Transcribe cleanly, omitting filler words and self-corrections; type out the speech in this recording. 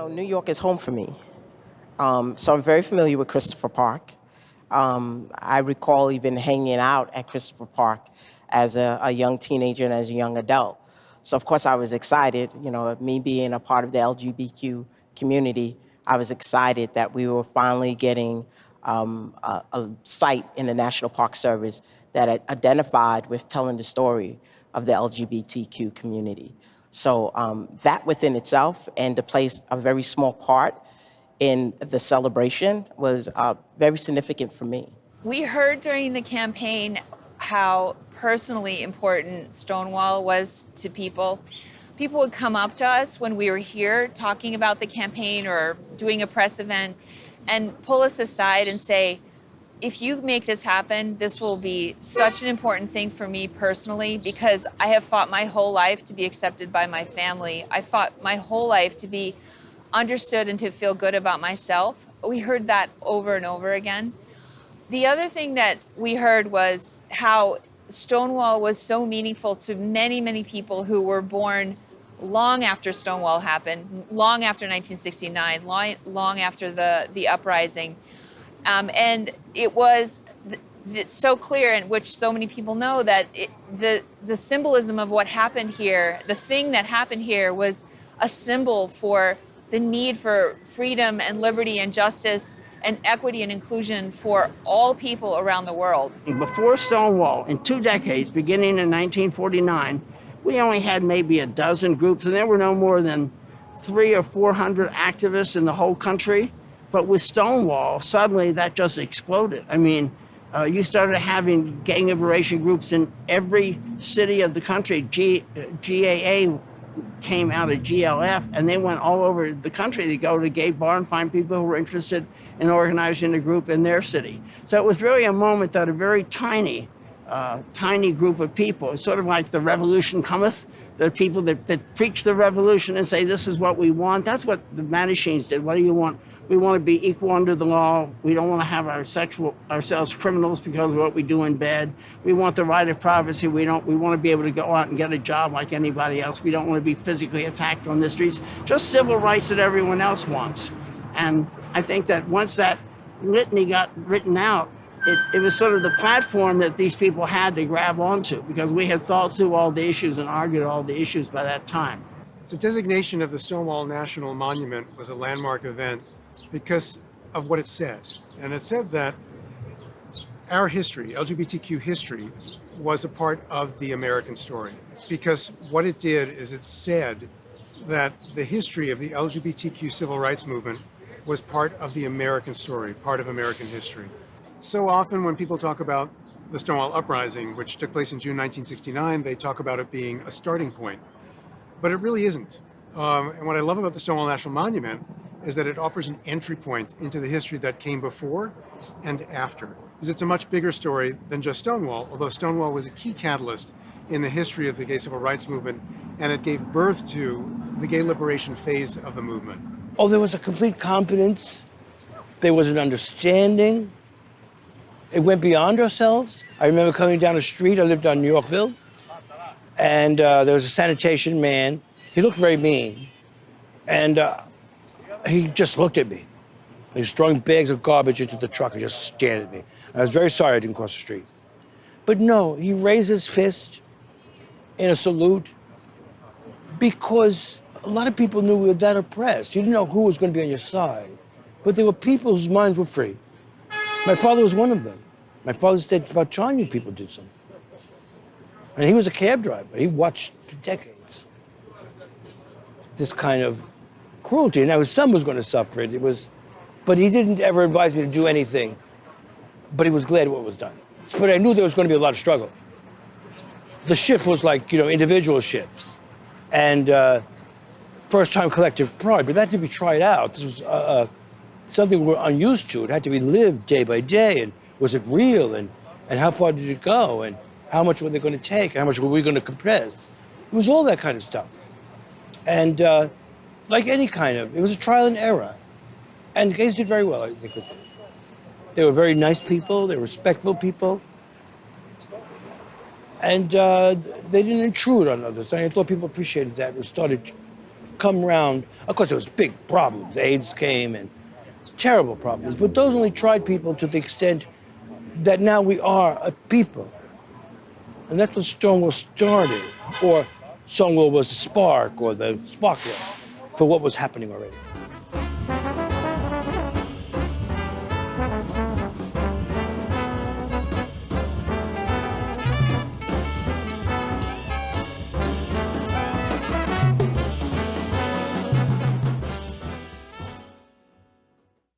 New York is home for me. So I'm very familiar with Christopher Park. I recall even hanging out at Christopher Park as a young teenager and as a young adult. So of course I was excited, me being a part of the LGBTQ community, I was excited that we were finally getting a site in the National Park Service that identified with telling the story of the LGBTQ community. So that within itself, and to play a very small part in the celebration was very significant for me. We heard during the campaign how personally important Stonewall was to people. People would come up to us when we were here talking about the campaign or doing a press event and pull us aside and say, if you make this happen, this will be such an important thing for me personally, because I have fought my whole life to be accepted by my family. I fought my whole life to be understood and to feel good about myself. We heard that over and over again. The other thing that we heard was how Stonewall was so meaningful to many, many people who were born long after Stonewall happened, long after 1969, long after the uprising. And it was so clear, in which so many people know, that the symbolism of what happened here, the thing that happened here, was a symbol for the need for freedom and liberty and justice and equity and inclusion for all people around the world. Before Stonewall, in 2 decades, beginning in 1949, we only had maybe a dozen groups, and there were no more than 300 or 400 activists in the whole country. But with Stonewall, suddenly that just exploded. I mean, you started having gay liberation groups in every city of the country. GAA came out of GLF, and they went all over the country to go to gay bar and find people who were interested in organizing a group in their city. So it was really a moment that a very tiny group of people, it's sort of like the revolution cometh, the people that preach the revolution and say, this is what we want. That's what the Mattachines did. What do you want? We want to be equal under the law. We don't want to have ourselves criminals because of what we do in bed. We want the right of privacy. We want to be able to go out and get a job like anybody else. We don't want to be physically attacked on the streets. Just civil rights that everyone else wants. And I think that once that litany got written out, it was sort of the platform that these people had to grab onto, because we had thought through all the issues and argued all the issues by that time. The designation of the Stonewall National Monument was a landmark event because of what it said. And it said that our history, LGBTQ history, was a part of the American story. Because what it did is it said that the history of the LGBTQ Civil Rights Movement was part of the American story, part of American history. So often when people talk about the Stonewall Uprising, which took place in June 1969, they talk about it being a starting point. But it really isn't. And what I love about the Stonewall National Monument is that it offers an entry point into the history that came before and after. Because it's a much bigger story than just Stonewall, although Stonewall was a key catalyst in the history of the gay civil rights movement, and it gave birth to the gay liberation phase of the movement. Oh, there was a complete confidence. There was an understanding. It went beyond ourselves. I remember coming down the street. I lived on New Yorkville, and there was a sanitation man. He looked very mean, and he just looked at me. He was throwing bags of garbage into the truck and just stared at me. I was very sorry I didn't cross the street. But no, he raised his fist in a salute because a lot of people knew we were that oppressed. You didn't know who was going to be on your side. But there were people whose minds were free. My father was one of them. My father said it's about time you people did something. And he was a cab driver. He watched for decades this kind of cruelty. Now his son was going to suffer it. But he didn't ever advise me to do anything. But he was glad what was done. But I knew there was going to be a lot of struggle. The shift was like, individual shifts. And first-time collective pride. But that had to be tried out. This was something we're unused to. It had to be lived day by day. And was it real? And how far did it go? And how much were they going to take? How much were we going to compress? It was all that kind of stuff. And like any kind of, it was a trial and error. And the gays did very well, I think, with it. They were very nice people. They were respectful people. And they didn't intrude on others. I thought people appreciated that and started come around. Of course, there was big problems. AIDS came and terrible problems, but those only tried people to the extent that now we are a people. And that's what Stonewall started, or Stonewall was the spark or the sparkler for what was happening already.